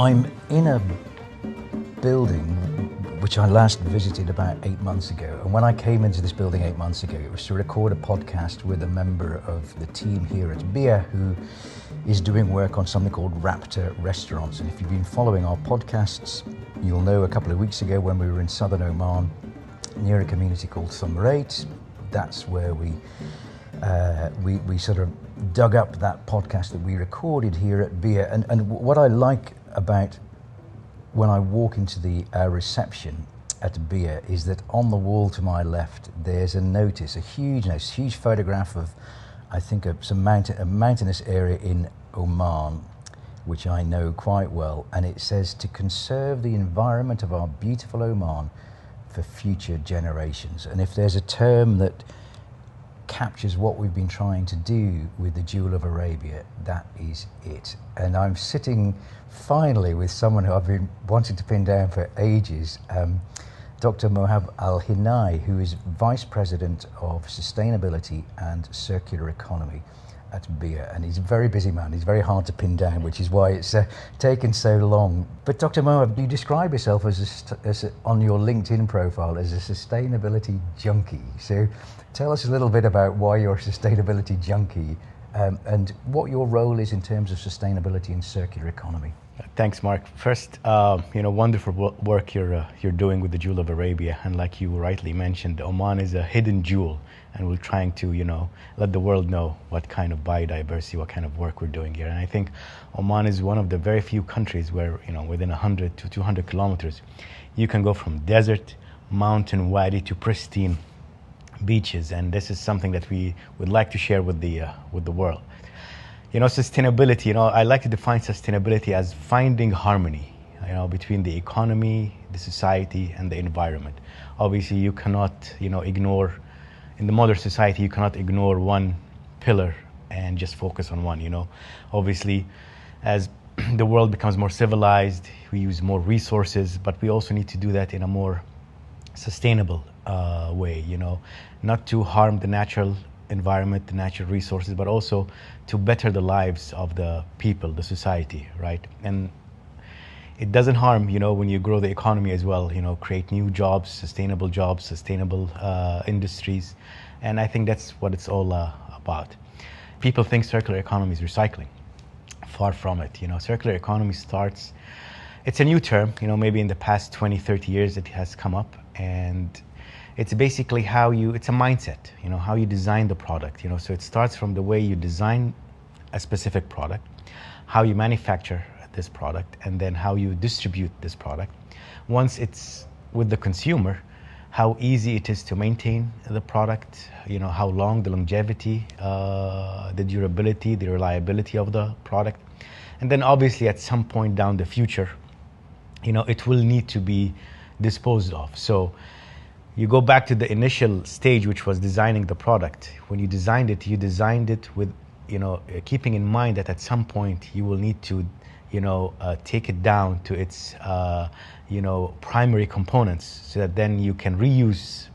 I'm in a building which I last visited about 8 months ago. And when I came into this building 8 months ago, it was to record a podcast with a member of the team here at BIA who is doing work on something called Raptor Restaurants. And if you've been following our podcasts, you'll know a couple of weeks ago when we were in southern Oman, near a community called Sultanate, that's where we sort of dug up that podcast that we recorded here at BIA. And what I like about when I walk into the reception at BIA is that on the wall to my left, there's a notice, a huge photograph of, I think, a mountainous area in Oman, which I know quite well. And it says, to conserve the environment of our beautiful Oman for future generations. And if there's a term that captures what we've been trying to do with the Jewel of Arabia, that is it. And I'm sitting finally with someone who I've been wanting to pin down for ages, Dr. Mohab Al Hinai, who is Vice President of Sustainability and Circular Economy at BIA. And he's a very busy man. He's very hard to pin down, which is why it's taken so long. But Dr. Mohab, you describe yourself on your LinkedIn profile as a sustainability junkie. So tell us a little bit about why you're a sustainability junkie and what your role is in terms of sustainability and circular economy. Thanks, Mark. First, wonderful work you're doing with the Jewel of Arabia, and like you rightly mentioned, Oman is a hidden jewel, and we're trying to, let the world know what kind of biodiversity, what kind of work we're doing here. And I think Oman is one of the very few countries where, within 100 to 200 kilometers, you can go from desert, mountain, wadi to pristine beaches, and this is something that we would like to share with the world. Sustainability, I like to define sustainability as finding harmony, between the economy, the society, and the environment. Obviously, you cannot, ignore, in the modern society, you cannot ignore one pillar and just focus on one, Obviously, as the world becomes more civilized, we use more resources, but we also need to do that in a more sustainable way, not to harm the natural environment, the natural resources, but also to better the lives of the people, the society, right? And it doesn't harm, when you grow the economy as well, create new jobs, sustainable industries. And I think that's what it's all about. People think circular economy is recycling. Far from it. Circular economy it's a new term, maybe in the past 20, 30 years it has come up, and it's basically it's a mindset, how you design the product, so it starts from the way you design a specific product, how you manufacture this product, and then how you distribute this product. Once it's with the consumer, how easy it is to maintain the product, how long, the longevity, the durability, the reliability of the product. And then obviously at some point down the future, it will need to be disposed of. So you go back to the initial stage, which was designing the product. When you designed it with, keeping in mind that at some point you will need to, take it down to its, primary components, so that then you can reuse,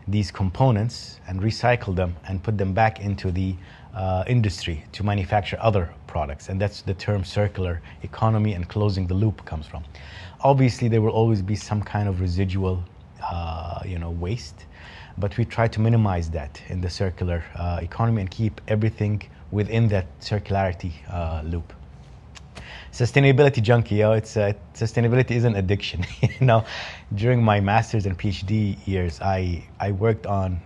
these components and recycle them and put them back into the industry to manufacture other products. And that's the term circular economy and closing the loop comes from. Obviously, there will always be some kind of residual waste, but we try to minimize that in the circular economy and keep everything within that circularity loop. Sustainability junkie, sustainability is an addiction. During my master's and PhD years, I worked on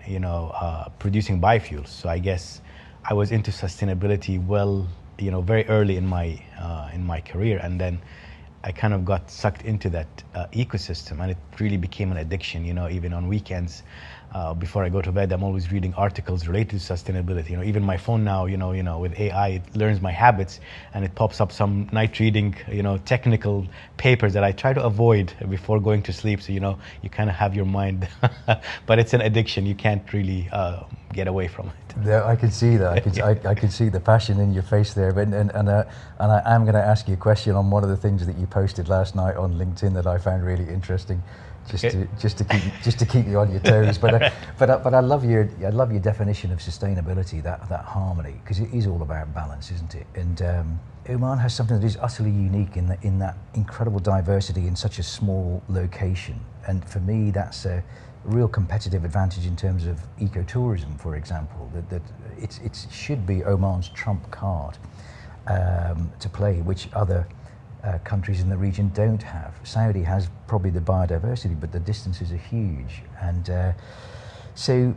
producing biofuels. So I guess I was into sustainability very early in my career, and then I kind of got sucked into that ecosystem, and it really became an addiction. Even on weekends, before I go to bed, I'm always reading articles related to sustainability. Even my phone now, with AI, it learns my habits, and it pops up some night reading, technical papers that I try to avoid before going to sleep. So you kind of have your mind, but it's an addiction. You can't really get away from it. Yeah, I can see that. I can see the passion in your face there. And I am going to ask you a question on one of the things that you posted last night on LinkedIn that I found really interesting. Okay. Just to keep you on your toes. But I love your definition of sustainability, that harmony, because it is all about balance, isn't it? And Oman has something that is utterly unique in that incredible diversity in such a small location. And for me, that's a real competitive advantage in terms of ecotourism, for example. That it should be Oman's trump card to play, which other countries in the region don't have. Saudi has probably the biodiversity, but the distances are huge. And so,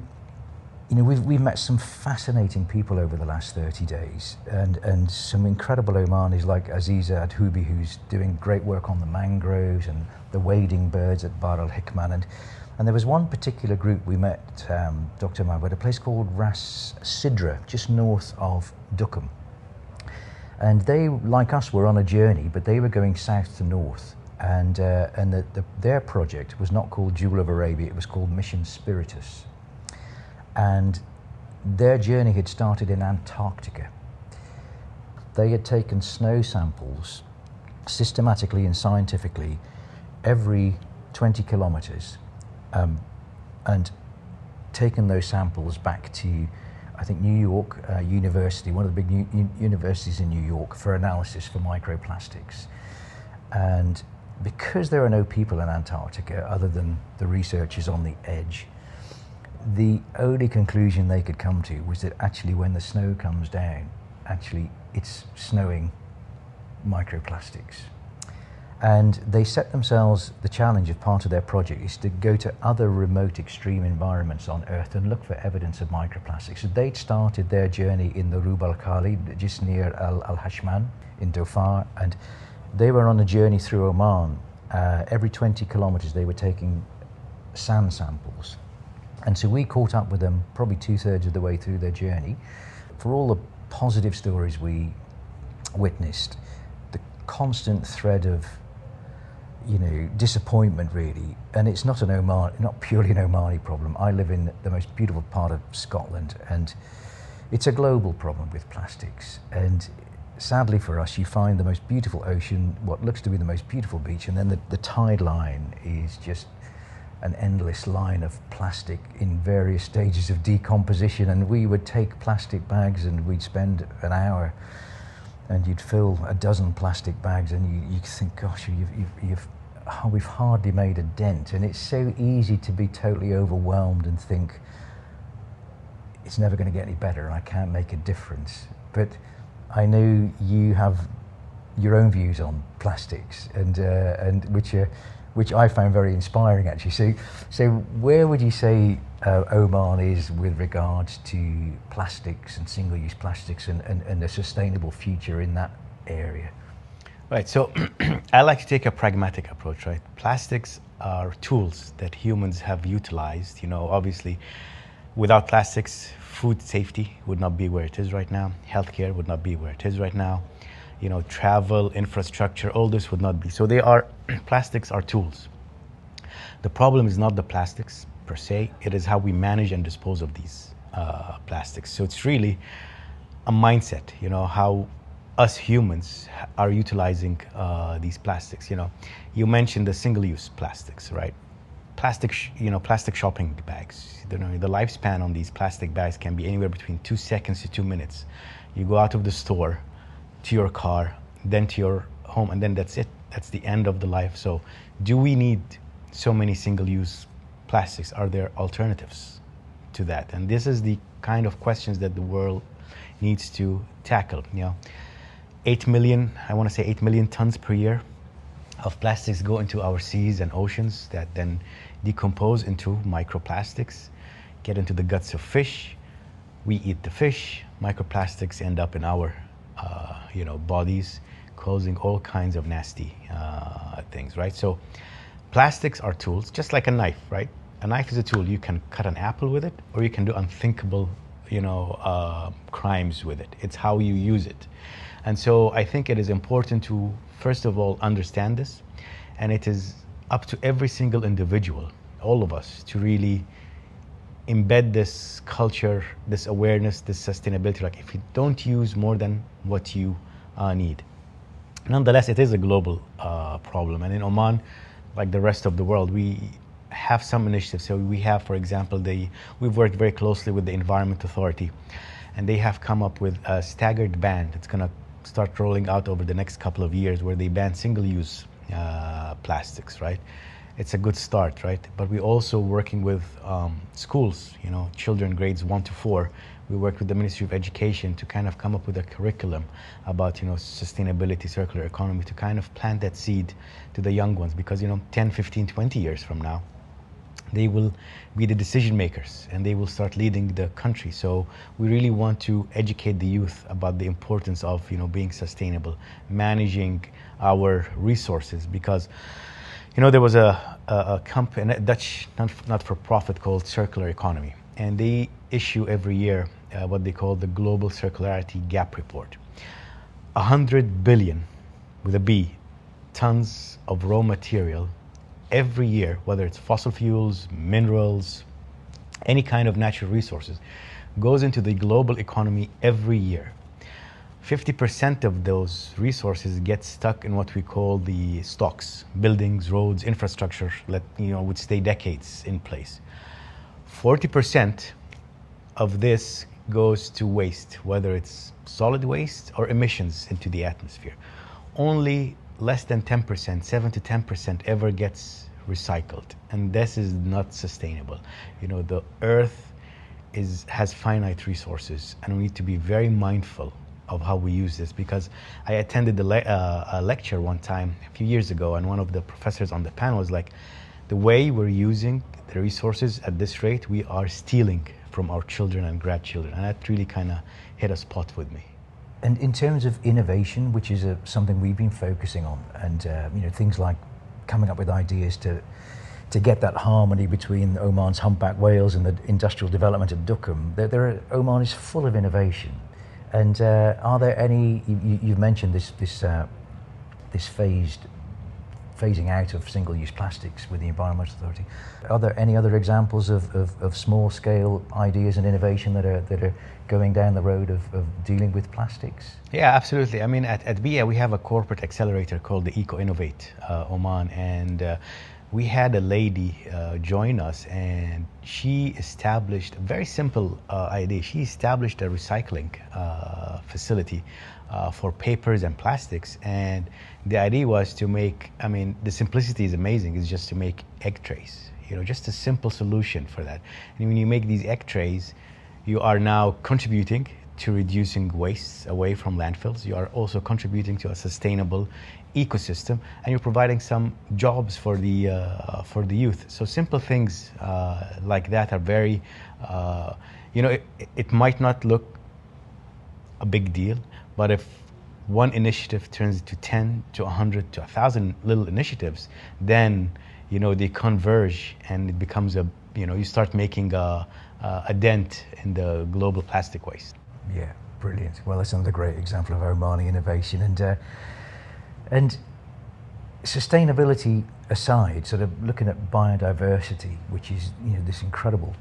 we've met some fascinating people over the last 30 days, and some incredible Omanis like Aziza Adhoubi, who's doing great work on the mangroves and the wading birds at Bar Al Hikman. And there was one particular group we met, Dr. Mohab, at a place called Ras Sidra, just north of Duqm. And they, like us, were on a journey, but they were going south to north. And their project was not called Jewel of Arabia, it was called Mission Spiritus. And their journey had started in Antarctica. They had taken snow samples systematically and scientifically every 20 kilometers and taken those samples back to, I think, New York University, one of the big universities in New York, for analysis for microplastics. And because there are no people in Antarctica other than the researchers on the edge, the only conclusion they could come to was that actually when the snow comes down, actually it's snowing microplastics. And they set themselves the challenge of part of their project is to go to other remote extreme environments on Earth and look for evidence of microplastics. So they'd started their journey in the Rub al-Khali, just near Al-Hashman in Dhofar, and they were on a journey through Oman. Every 20 kilometers they were taking sand samples. And so we caught up with them probably 2/3 of the way through their journey. For all the positive stories we witnessed, the constant thread of disappointment, really. And it's not not purely an Omani problem. I live in the most beautiful part of Scotland, and it's a global problem with plastics. And sadly for us, you find the most beautiful ocean, what looks to be the most beautiful beach, and then the tide line is just an endless line of plastic in various stages of decomposition. And we would take plastic bags and we'd spend an hour and you'd fill a dozen plastic bags, and you think, gosh, we've hardly made a dent. And it's so easy to be totally overwhelmed and think, it's never going to get any better, I can't make a difference. But I know you have your own views on plastics, and which I found very inspiring, actually. So where would you say Oman is with regards to plastics and single-use plastics and a sustainable future in that area? Right, so I like to take a pragmatic approach, right? Plastics are tools that humans have utilized. Obviously, without plastics, food safety would not be where it is right now. Healthcare would not be where it is right now. Travel, infrastructure, all this would not be. So plastics are tools. The problem is not the plastics per se, it is how we manage and dispose of these plastics. So it's really a mindset, how us humans are utilizing these plastics. You mentioned the single-use plastics, right? Plastic shopping bags. The lifespan on these plastic bags can be anywhere between 2 seconds to 2 minutes. You go out of the store to your car, then to your home, and then that's it. That's the end of the life. So do we need so many single-use plastics? Are there alternatives to that? And this is the kind of questions that the world needs to tackle. 8 million tons per year of plastics go into our seas and oceans that then decompose into microplastics, get into the guts of fish. We eat the fish. Microplastics end up in our bodies, causing all kinds of nasty things, right? So plastics are tools, just like a knife, right? A knife is a tool. You can cut an apple with it, or you can do unthinkable, crimes with it. It's how you use it. And so I think it is important to, first of all, understand this. And it is up to every single individual, all of us, to really embed this culture, this awareness, this sustainability. Like, if you don't use more than what you need. Nonetheless, it is a global problem. And in Oman, like the rest of the world. We have some initiatives. So we have, for example, we've worked very closely with the Environment Authority, and they have come up with a staggered ban that's going to start rolling out over the next couple of years, where they ban single-use plastics, right? It's a good start, right? But we're also working with schools, children grades 1 to 4. We worked with the Ministry of Education to kind of come up with a curriculum about, sustainability, circular economy, to kind of plant that seed to the young ones, because, 10, 15, 20 years from now, they will be the decision makers and they will start leading the country. So we really want to educate the youth about the importance of, being sustainable, managing our resources, because there was a company, a Dutch not-for-profit called Circular Economy, and they issue every year what they call the Global Circularity Gap Report. 100 billion, with a B, tons of raw material every year, whether it's fossil fuels, minerals, any kind of natural resources, goes into the global economy every year. 50% of those resources get stuck in what we call the stocks, buildings, roads, infrastructure that would stay decades in place. 40% of this goes to waste, whether it's solid waste or emissions into the atmosphere. Only less than 10%, 7 to 10% ever gets recycled, and this is not sustainable. The earth has finite resources, and we need to be very mindful of how we use this, because I attended a lecture one time a few years ago, and one of the professors on the panel was like, the way we're using the resources at this rate, we are stealing from our children and grandchildren, and that really kind of hit a spot with me. And in terms of innovation, which is something we've been focusing on, and things like coming up with ideas to get that harmony between Oman's humpback whales and the industrial development of Duqm, Oman is full of innovation. And are there any? You've mentioned this phasing out of single-use plastics with the Environment Authority. Are there any other examples of small-scale ideas and innovation that are going down the road of dealing with plastics? Yeah, absolutely. I mean, at BIA, we have a corporate accelerator called the Eco Innovate Oman, and we had a lady join us, and she established a very simple idea. She established a recycling facility for papers and plastics, and the idea was to make, the simplicity is amazing, is just to make egg trays, just a simple solution for that. And when you make these egg trays, you are now contributing to reducing waste away from landfills. You are also contributing to a sustainable ecosystem, and you're providing some jobs for the youth. So simple things like that are very, it might not look a big deal, but if one initiative turns into 10 to 100 to 1,000 little initiatives, then they converge, and it becomes you start making a dent in the global plastic waste. Yeah, brilliant. Well, that's another great example of Omani innovation. And sustainability aside, sort of looking at biodiversity, which is this incredible,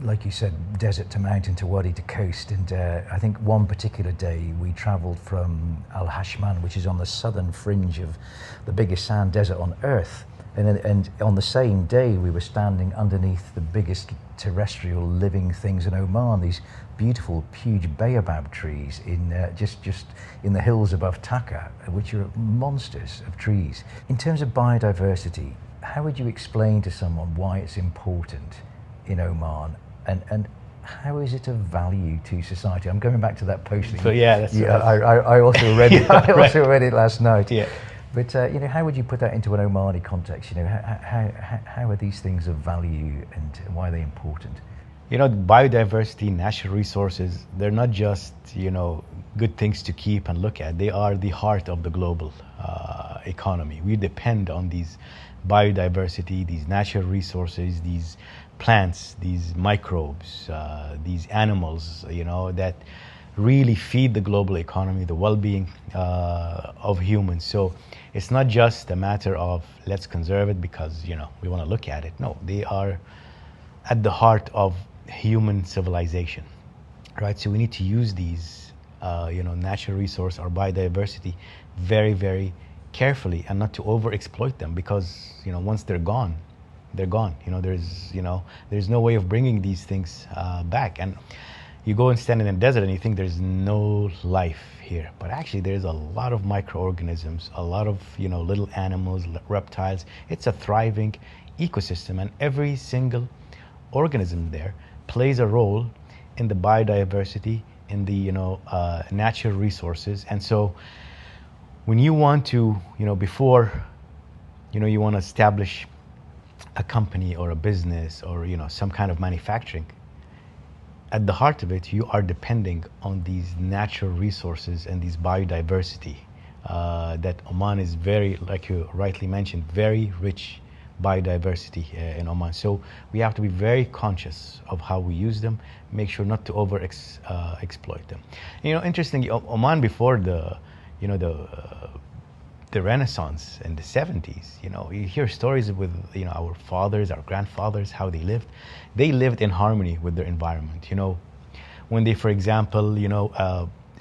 like you said, desert to mountain to wadi to coast. And I think one particular day we travelled from Al Hashman, which is on the southern fringe of the biggest sand desert on Earth. And on the same day, we were standing underneath the biggest terrestrial living things in Oman, these beautiful, huge baobab trees in just in the hills above Taka, which are monsters of trees. In terms of biodiversity, how would you explain to someone why it's important in Oman, and how is it of value to society? I'm going back to that post. So I also read it. I also read it last night. Yeah. But how would you put that into an Omani context? How are these things of value, and why are they important? Biodiversity, natural resources, they're not just good things to keep and look at. They are the heart of the global economy. We depend on these biodiversity, these natural resources, these plants, these microbes, these animals, that really feed the global economy, the well-being of humans. So it's not just a matter of let's conserve it because we want to look at it. No, they are at the heart of human civilization, right? So we need to use these natural resource or biodiversity very, very carefully and not to overexploit them, because once they're gone, they're gone. There's no way of bringing these things back. And you go and stand in a desert and you think there's no life here, but actually there's a lot of microorganisms, a lot of little animals, reptiles. It's a thriving ecosystem, and every single organism there plays a role in the biodiversity, in the natural resources. And so when you want to before you want to establish a company or a business or some kind of manufacturing, at the heart of it, you are depending on these natural resources and these biodiversity that Oman is very, like you rightly mentioned, very rich biodiversity in Oman. So we have to be very conscious of how we use them, make sure not to exploit them. Interestingly, Oman before the Renaissance in the 70s, you hear stories with our fathers, our grandfathers, how they lived. They lived in harmony with their environment. When they, for example,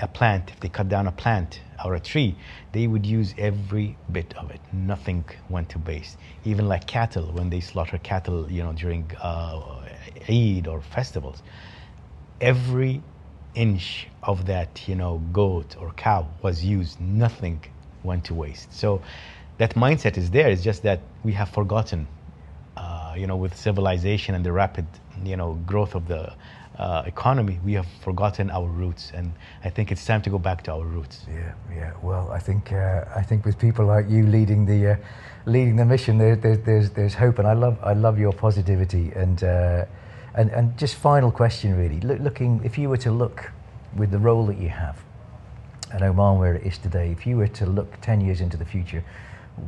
a plant, if they cut down a plant or a tree, they would use every bit of it. Nothing went to waste. Even like cattle, when they slaughter cattle, during Eid or festivals, every inch of that, goat or cow was used. Nothing went to waste. So that mindset is there. It's just that we have forgotten, with civilization and the rapid, growth of the economy, we have forgotten our roots, and I think it's time to go back to our roots. Yeah. Well, I think with people like you leading the mission, there's hope, and I love your positivity. And just final question, really, looking, if you were to look with the role that you have, and Oman where it is today, if you were to look 10 years into the future,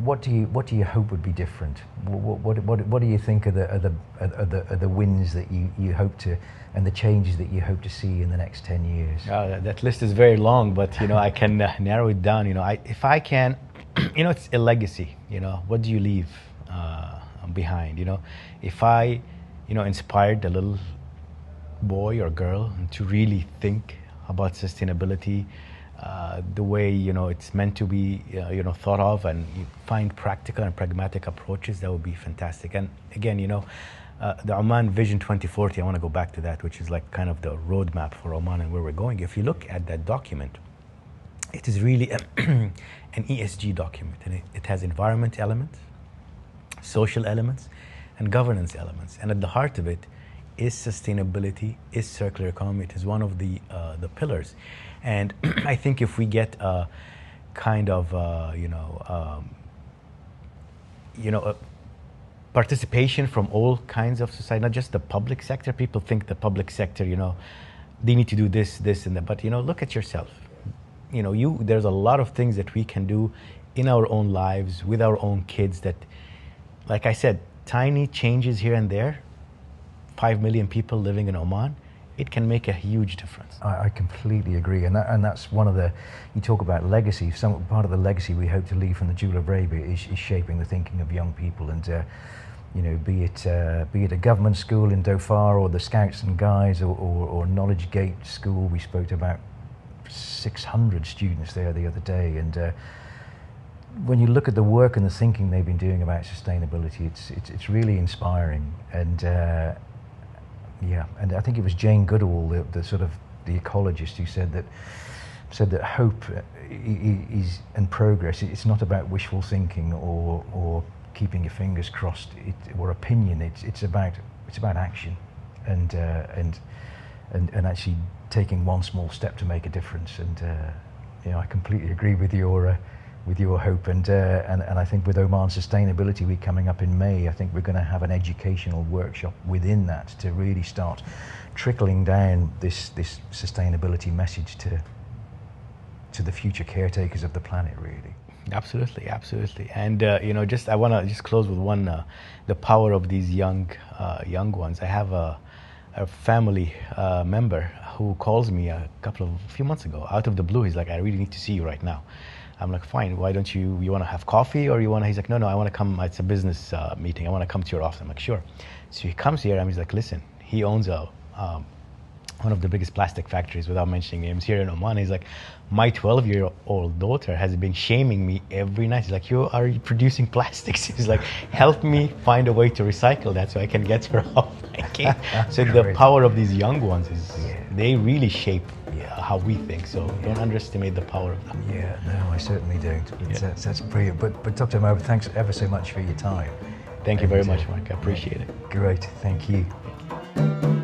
what do you hope would be different? What do you think are the wins that you hope to, and the changes that you hope to see in the next 10 years? That list is very long, but I can narrow it down. If I can, it's a legacy. What do you leave behind? If I inspired a little boy or girl to really think about sustainability, the way it's meant to be thought of, and you find practical and pragmatic approaches, that would be fantastic. And again, the Oman Vision 2040, I want to go back to that, which is like kind of the roadmap for Oman and where we're going. If you look at that document, it is really an ESG document, and it has environment elements, social elements, and governance elements. And at the heart of it is sustainability, is circular economy. It is one of the pillars. And I think if we get a kind of participation from all kinds of society, not just the public sector. People think the public sector, they need to do this, and that. But look at yourself. There's a lot of things that we can do in our own lives with our own kids. That, like I said, tiny changes here and there. 5 million people living in Oman, it can make a huge difference. I completely agree, and that's one of you talk about legacy. Part of the legacy we hope to leave from the Jewel of Arabia is shaping the thinking of young people, and be it a government school in Dhofar, or the Scouts and Guides, or Knowledge Gate School. We spoke to about 600 students there the other day, and when you look at the work and the thinking they've been doing about sustainability, it's really inspiring. And and I think it was Jane Goodall, the sort of the ecologist, who said that hope is and progress. It's not about wishful thinking or keeping your fingers crossed or opinion. It's about action and actually taking one small step to make a difference. And I completely agree with your hope, and I think with Oman Sustainability Week coming up in May, I think we're going to have an educational workshop within that to really start trickling down this sustainability message to the future caretakers of the planet, really. Absolutely. And I want to just close with one, the power of these young ones. I have a family member who calls me a few months ago out of the blue. He's like, I really need to see you right now. I'm like, fine, why don't you want to have coffee, or he's like, no, I want to come, it's a business meeting, I want to come to your office. I'm like, sure. So he comes here and he's like, listen, he owns a one of the biggest plastic factories, without mentioning names, here in Oman. He's like, my 12-year-old daughter has been shaming me every night. He's like, you are producing plastics. He's like, help me find a way to recycle that so I can get her off my case. So the power of these young ones is, they really shape how we think. So don't underestimate the power of them. Yeah, no, I certainly don't. That's brilliant. But Dr. Mohab, thanks ever so much for your time. Thank you very much, Mark. I appreciate it. Great, thank you.